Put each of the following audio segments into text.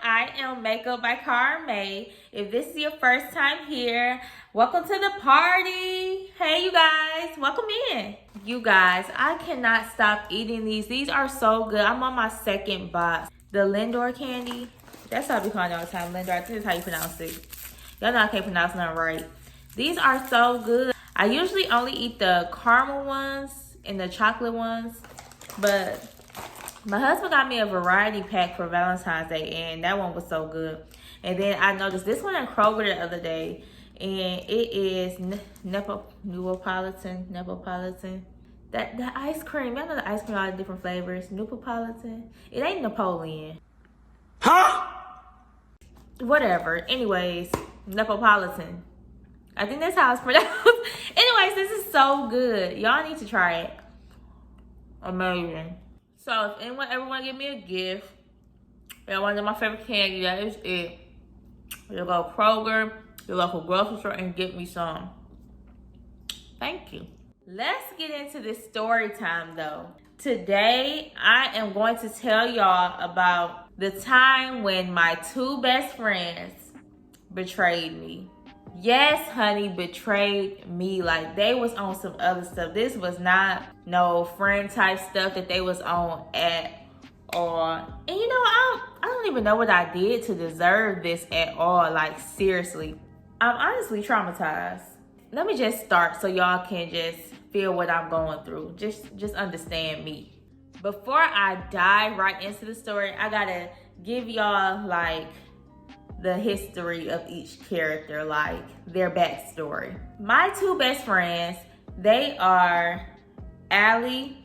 I am Makeup by Carme. If this is your first time here, welcome to the party. Hey, you guys, welcome in. You guys, I cannot stop eating these. These are so good. I'm on my second box. The Lindor candy. That's how I be calling it all the time. Lindor, I think that's how you pronounce it. Y'all know I can't pronounce nothing right. These are so good. I usually only eat the caramel ones and the chocolate ones, but my husband got me a variety pack for Valentine's Day, and that one was so good. And then I noticed this one in Kroger the other day, and it is Neapolitan. That ice cream, y'all know the ice cream, all the different flavors. Neapolitan. It ain't Napoleon. Huh? Whatever. Anyways, Neapolitan. I think that's how it's pronounced. Anyways, this is so good. Y'all need to try it. Amazing. So if anyone ever want to give me a gift, and one of my favorite candy, that is it. You'll go Kroger, your local grocery store, and get me some. Thank you. Let's get into this story time though. Today, I am going to tell y'all about the time when my two best friends betrayed me. Yes, honey, betrayed me. Like, they was on some other stuff. This was not no friend type stuff that they was on at all. And you know, I don't even know what I did to deserve this at all. Like, seriously. I'm honestly traumatized. Let me just start so y'all can just feel what I'm going through. Just understand me. Before I dive right into the story, I gotta give y'all, like, the history of each character, like their backstory. My two best friends, they are Allie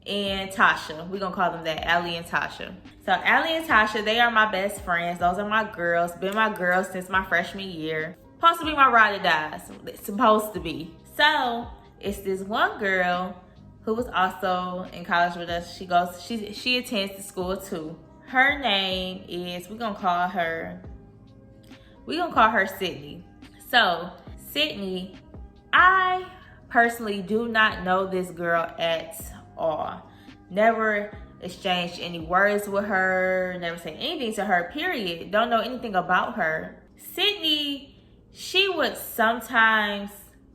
and Tasha. We're gonna call them that, Allie and Tasha. So Allie and Tasha, they are my best friends. Those are my girls, been my girls since my freshman year. Supposed to be my ride or die, it's supposed to be. So it's this one girl who was also in college with us. She attends the school too. Her name is, we're gonna call her Sydney. So, Sydney, I personally do not know this girl at all. Never exchanged any words with her, never said anything to her, period. Don't know anything about her. Sydney, she would sometimes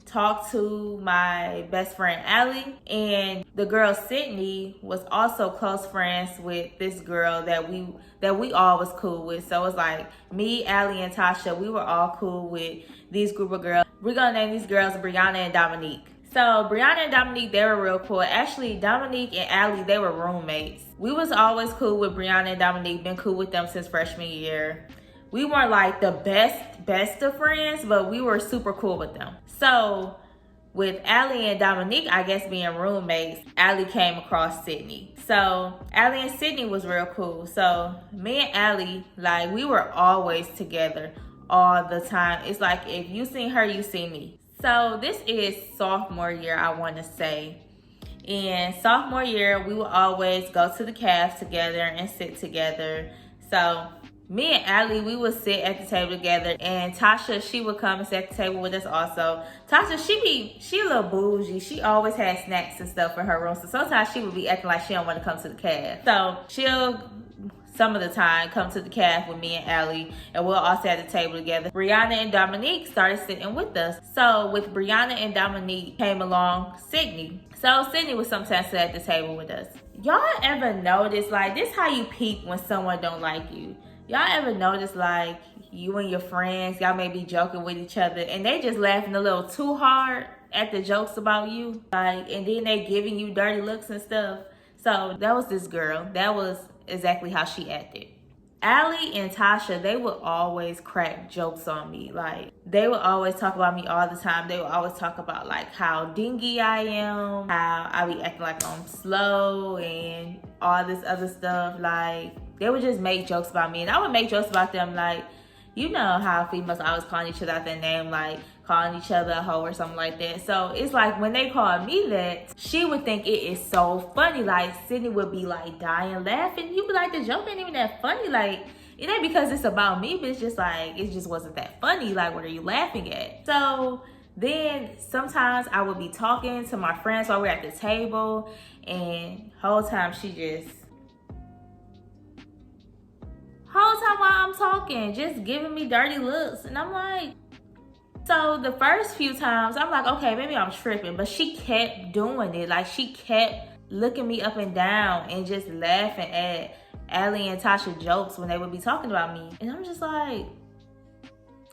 talk to my best friend Allie, and the girl Sydney was also close friends with this girl that we all was cool with. So it's like me, Allie, and Tasha, we were all cool with these group of girls. We're gonna name these girls Brianna and Dominique. So Brianna and Dominique, they were real cool. Actually, Dominique and Allie, they were roommates. We was always cool with Brianna and Dominique, been cool with them since freshman year. We weren't like the best of friends, but we were super cool with them. So with Allie and Dominique, I guess being roommates, Allie came across Sydney. So Allie and Sydney was real cool. So me and Allie, like, we were always together all the time. It's like if you seen her, you see me. So this is sophomore year, I want to say. In sophomore year, we would always go to the caf together and sit together. So me and Allie, we would sit at the table together, and Tasha, she would come and sit at the table with us also. Tasha, she a little bougie. She always had snacks and stuff in her room, so sometimes she would be acting like she don't want to come to the caf. So she'll, some of the time, come to the caf with me and Allie, and we'll all sit at the table together. Brianna and Dominique started sitting with us. So with Brianna and Dominique came along Sydney. So Sydney would sometimes sit at the table with us. Y'all ever notice, like, this how you peep when someone don't like you? Y'all ever notice, like, you and your friends, y'all may be joking with each other, and they just laughing a little too hard at the jokes about you, like, and then they giving you dirty looks and stuff? So that was this girl. That was exactly how she acted. Allie and Tasha, they would always crack jokes on me. Like, they would always talk about me all the time. They would always talk about, like, how dingy I am, how I be acting like I'm slow, and all this other stuff. Like, they would just make jokes about me, and I would make jokes about them. Like, you know how females always calling each other out their name, like calling each other a hoe or something like that. So it's like when they called me that, she would think it is so funny. Like, Sydney would be like dying laughing. You be like, the joke ain't even that funny. Like, it ain't because it's about me, but it's just like, it just wasn't that funny. Like, what are you laughing at? So then sometimes I would be talking to my friends while we're at the table, and whole time while I'm talking, just giving me dirty looks. And I'm like, so the first few times, I'm like, okay, maybe I'm tripping. But she kept doing it. Like, she kept looking me up and down and just laughing at Allie and Tasha jokes when they would be talking about me. And I'm just like,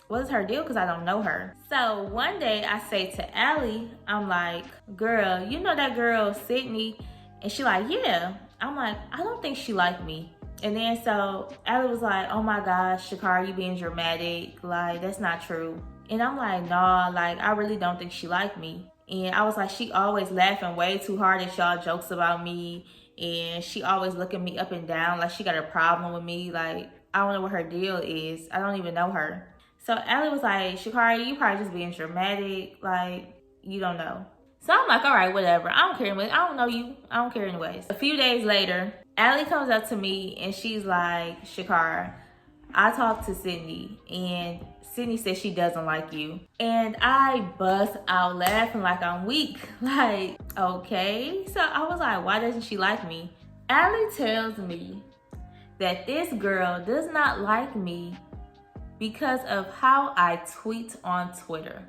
what's her deal? Because I don't know her. So one day I say to Allie, I'm like, girl, you know that girl, Sydney? And she like, yeah. I'm like, I don't think she liked me. And then so Allie was like, oh my gosh, Shakara, you being dramatic. Like, that's not true. And I'm like, nah, like, I really don't think she liked me. And I was like, she always laughing way too hard at y'all jokes about me. And she always looking me up and down like she got a problem with me. Like, I don't know what her deal is. I don't even know her. So Allie was like, Shakari, you probably just being dramatic. Like, you don't know. So I'm like, all right, whatever. I don't care anyway. I don't know you. I don't care anyways. A few days later, Allie comes up to me and she's like, Shakara, I talked to Sydney and Sydney said she doesn't like you. And I bust out laughing like I'm weak. Like, okay. So I was like, why doesn't she like me? Allie tells me that this girl does not like me because of how I tweet on Twitter.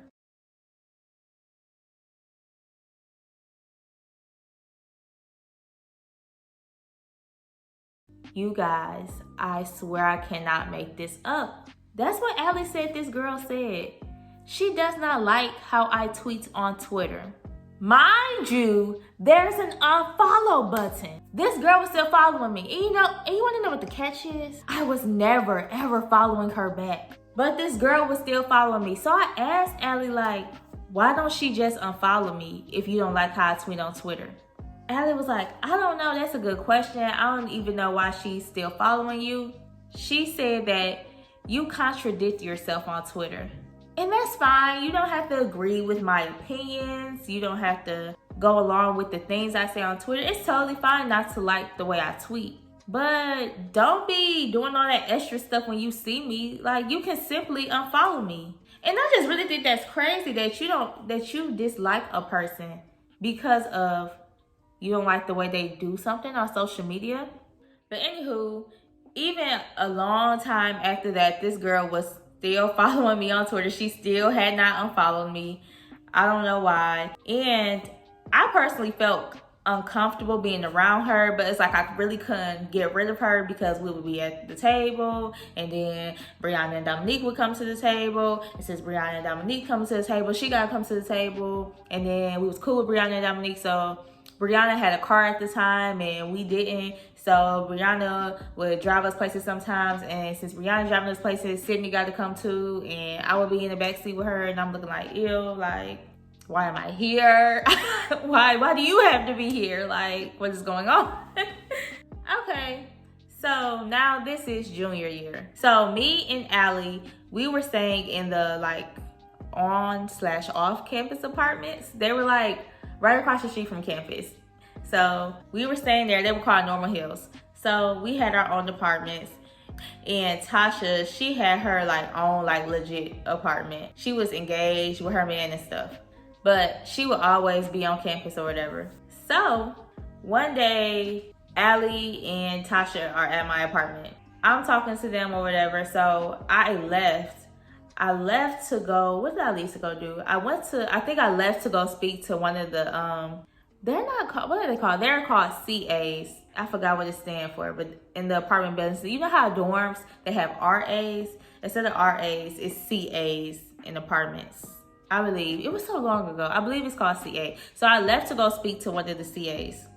You guys, I swear I cannot make this up. That's what Allie said this girl said. She does not like how I tweet on Twitter. Mind you, there's an unfollow button. This girl was still following me. And you want to know what the catch is? I was never, ever following her back. But this girl was still following me. So I asked Allie, like, why don't she just unfollow me if you don't like how I tweet on Twitter? Allie was like, I don't know. That's a good question. I don't even know why she's still following you. She said that you contradict yourself on Twitter. And that's fine. You don't have to agree with my opinions. You don't have to go along with the things I say on Twitter. It's totally fine not to like the way I tweet. But don't be doing all that extra stuff when you see me. Like, you can simply unfollow me. And I just really think that's crazy that you dislike a person because of you don't like the way they do something on social media. But anywho, even a long time after that, this girl was still following me on Twitter. She still had not unfollowed me. I don't know why. And I personally felt uncomfortable being around her, but it's like I really couldn't get rid of her because we would be at the table and then Brianna and Dominique would come to the table. And since Brianna and Dominique come to the table, she gotta come to the table. And then we was cool with Brianna and Dominique, so Brianna had a car at the time and we didn't. So Brianna would drive us places sometimes, and since Brianna driving us places, Sydney got to come too, and I would be in the backseat with her and I'm looking like, ew, like, why am I here? Why do you have to be here? Like, what is going on? Okay, so now this is junior year. So me and Allie, we were staying in the like on/off campus apartments. They were like right across the street from campus. So we were staying there. They were called Normal Hills. So we had our own apartments. And Tasha, she had her like own like legit apartment. She was engaged with her man and stuff. But she would always be on campus or whatever. So one day, Allie and Tasha are at my apartment. I'm talking to them or whatever. So I left to go, what did I leave to go do? I think I left to go speak to one of the, they're not called, what are they called? They're called CAs. I forgot what it stands for, but in the apartment buildings, you know how dorms, they have RAs? Instead of RAs, it's CAs in apartments. I believe, it was so long ago. I believe it's called CA. So I left to go speak to one of the CAs.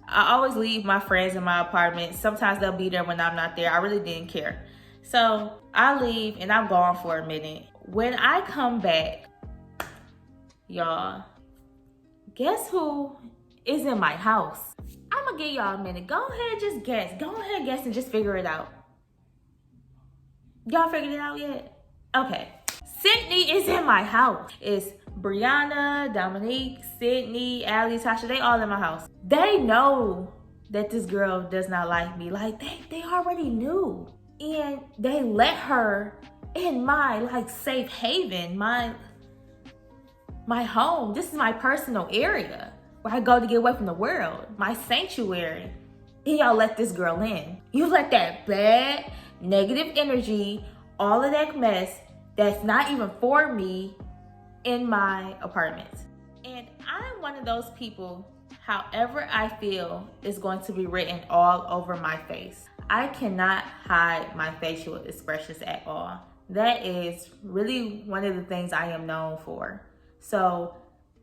I always leave my friends in my apartment. Sometimes they'll be there when I'm not there. I really didn't care. So I leave and I'm gone for a minute. When I come back, y'all, guess who is in my house? I'm gonna give y'all a minute. Go ahead, just guess. Go ahead, guess and just figure it out. Y'all figured it out yet? Okay. Sydney is in my house. It's Brianna, Dominique, Sydney, Allie, Tasha. They all in my house. They know that this girl does not like me. Like, they already knew. And they let her in my, like, safe haven, my home. This is my personal area where I go to get away from the world, my sanctuary. And y'all let this girl in. You let that bad, negative energy, all of that mess that's not even for me in my apartment. And I'm one of those people, however I feel is going to be written all over my face. I cannot hide my facial expressions at all. That is really one of the things I am known for. So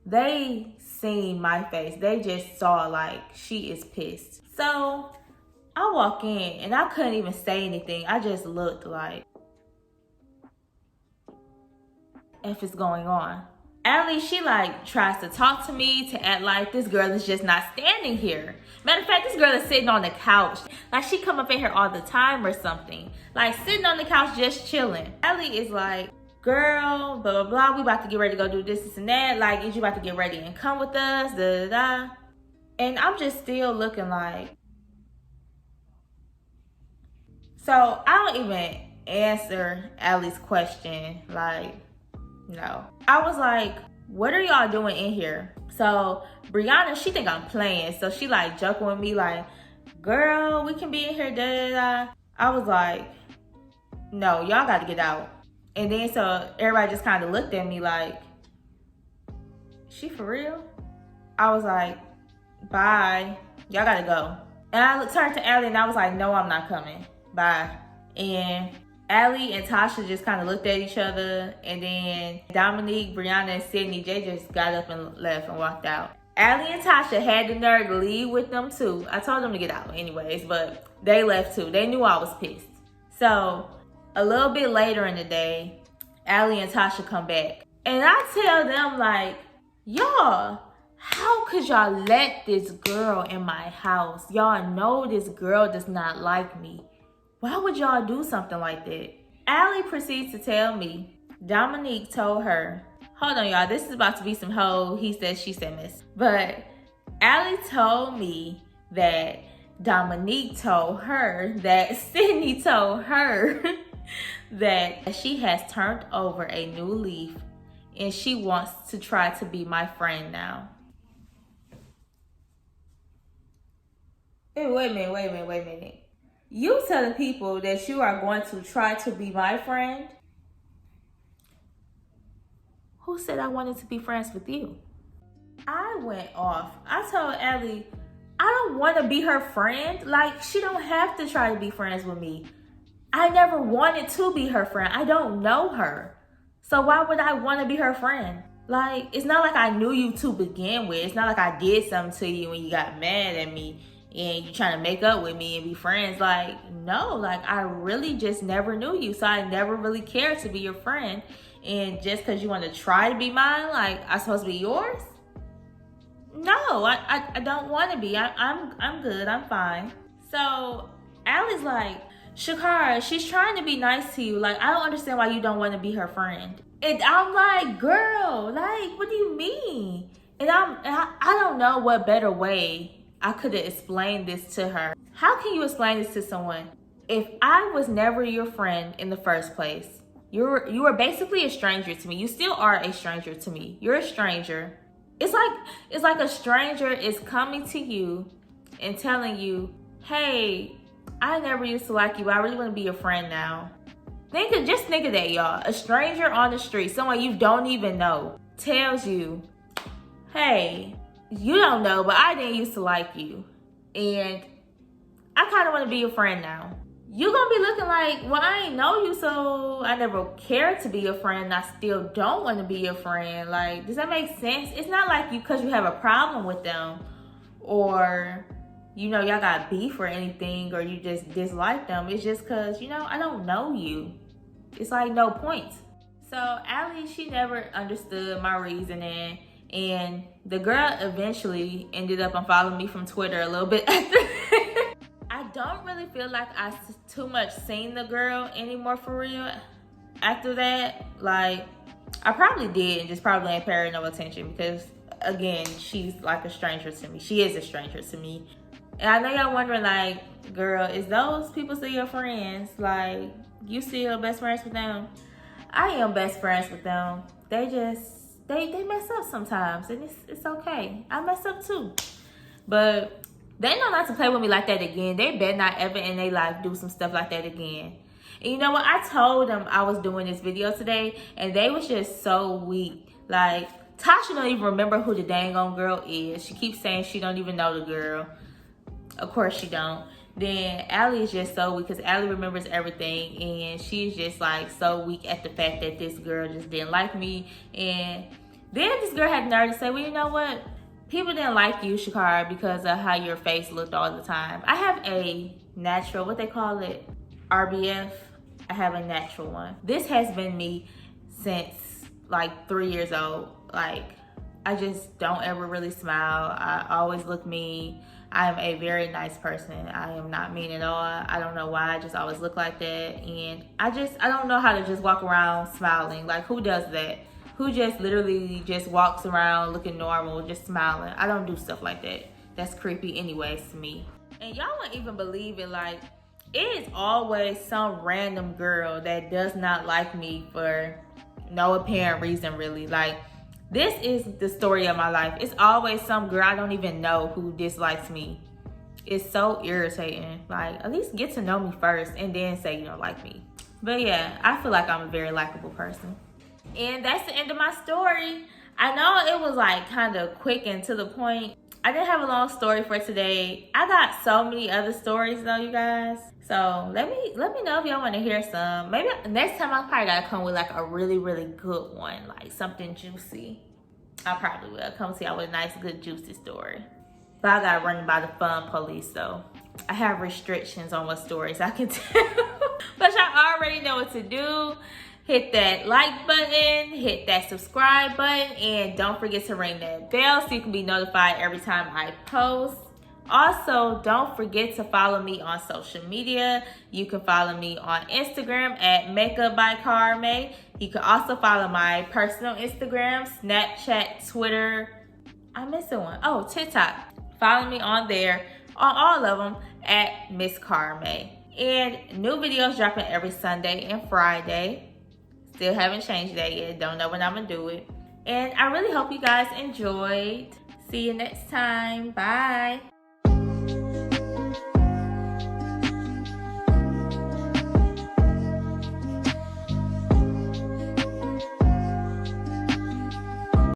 they seen my face. They just saw like she is pissed. So I walk in and I couldn't even say anything. I just looked like, F is going on. Allie, she like tries to talk to me to act like this girl is just not standing here. Matter of fact, this girl is sitting on the couch. Like she come up in here all the time or something. Like sitting on the couch just chilling. Allie is like, girl, blah, blah, blah. We about to get ready to go do this and that. Like, is you about to get ready and come with us? Da, da, da. And I'm just still looking like. So I don't even answer Allie's question. Like, no. I was like, what are y'all doing in here? So Brianna, she think I'm playing. So she like joking with me like, girl, we can be in here, da, da, da. I was like, no, y'all got to get out. And then so everybody just kind of looked at me like, she for real? I was like, bye, y'all got to go. And I turned to Allie and I was like, no, I'm not coming. Bye. And Allie and Tasha just kind of looked at each other, and then Dominique, Brianna, and Sydney, they just got up and left and walked out. Allie and Tasha had the nerve to leave with them too. I told them to get out anyways, but they left too. They knew I was pissed. So a little bit later in the day, Allie and Tasha come back, and I tell them like, y'all, how could y'all let this girl in my house? Y'all know this girl does not like me. Why would y'all do something like that? Allie proceeds to tell me Dominique told her, hold on y'all, this is about to be some whole he said, she said mess. But Allie told me that Dominique told her that Sydney told her that she has turned over a new leaf and she wants to try to be my friend now. Hey, wait a minute. You telling people that you are going to try to be my friend? Who said I wanted to be friends with you? I went off. I told Allie, I don't want to be her friend. Like, she don't have to try to be friends with me. I never wanted to be her friend. I don't know her. So why would I want to be her friend? Like, it's not like I knew you to begin with. It's not like I did something to you and you got mad at me and you trying to make up with me and be friends. Like, no, like I really just never knew you. So I never really cared to be your friend. And just because you want to try to be mine, like I'm supposed to be yours? No, I don't want to be. I'm good. I'm fine. So Allie's like, Shakara, she's trying to be nice to you. Like, I don't understand why you don't want to be her friend. And I'm like, girl, like, what do you mean? And I don't know what better way I could have explained this to her. How can you explain this to someone? If I was never your friend in the first place, you were basically a stranger to me. You still are a stranger to me. You're a stranger. It's like a stranger is coming to you and telling you, hey, I never used to like you, but I really want to be your friend now. Just think of that, y'all. A stranger on the street, someone you don't even know, tells you, hey, you don't know, but I didn't used to like you. And I kind of want to be your friend now. You're going to be looking like, well, I ain't know you, so I never cared to be your friend. I still don't want to be your friend. Like, does that make sense? It's not like because you have a problem with them or, you know, y'all got beef or anything or you just dislike them. It's just because, you know, I don't know you. It's like no point. So Allie, she never understood my reasoning. And the girl eventually ended up unfollowing me from Twitter a little bit after. I don't really feel like I too much seen the girl anymore for real. After that, like, I probably did and just probably ain't pay her no attention because, again, she's like a stranger to me. She is a stranger to me. And I know y'all wondering, like, girl, is those people still your friends? Like, you still best friends with them? I am best friends with them. They just, they mess up sometimes and it's okay. I mess up too. But they know not to play with me like that again. They better not ever in their life do some stuff like that again. And you know what? I told them I was doing this video today, and they was just so weak. Like, Tasha don't even remember who the dang on girl is. She keeps saying she don't even know the girl. Of course she don't. Then Allie is just so weak because Allie remembers everything, and she's just like so weak at the fact that this girl just didn't like me. And then this girl had the nerve to say, well, you know what? People didn't like you, Shakara, because of how your face looked all the time. I have a natural, what they call it, RBF. I have a natural one. This has been me since like 3 years old. Like, I just don't ever really smile. I always look mean. I am a very nice person. I am not mean at all. I don't know why I just always look like that. And I don't know how to just walk around smiling. Like, who does that? Who just literally just walks around looking normal, just smiling? I don't do stuff like that. That's creepy anyways to me. And y'all won't even believe it. Like, it is always some random girl that does not like me for no apparent reason, really. Like, this is the story of my life. It's always some girl I don't even know who dislikes me. It's so irritating. Like, at least get to know me first and then say you don't like me. But yeah, I feel like I'm a very likable person. And that's the end of my story. I know it was like kind of quick and to the point. I didn't have a long story for today. I got so many other stories though, you guys. So let me know if y'all want to hear some. Maybe next time I probably gotta come with like a really, really good one, like something juicy. I probably will come see y'all with a nice, good, juicy story. But I gotta run by the fun police though. I have restrictions on what stories I can tell. But y'all already know what to do. Hit that like button, hit that subscribe button, and don't forget to ring that bell so you can be notified every time I post. Also, don't forget to follow me on social media. You can follow me on Instagram at Makeup by Carme. You can also follow my personal Instagram, Snapchat, Twitter. I'm missing one. Oh, TikTok. Follow me on there, on all of them, at Miss Carme. And new videos dropping every Sunday and Friday. Still haven't changed that yet. Don't know when I'm gonna do it. And I really hope you guys enjoyed. See you next time. Bye.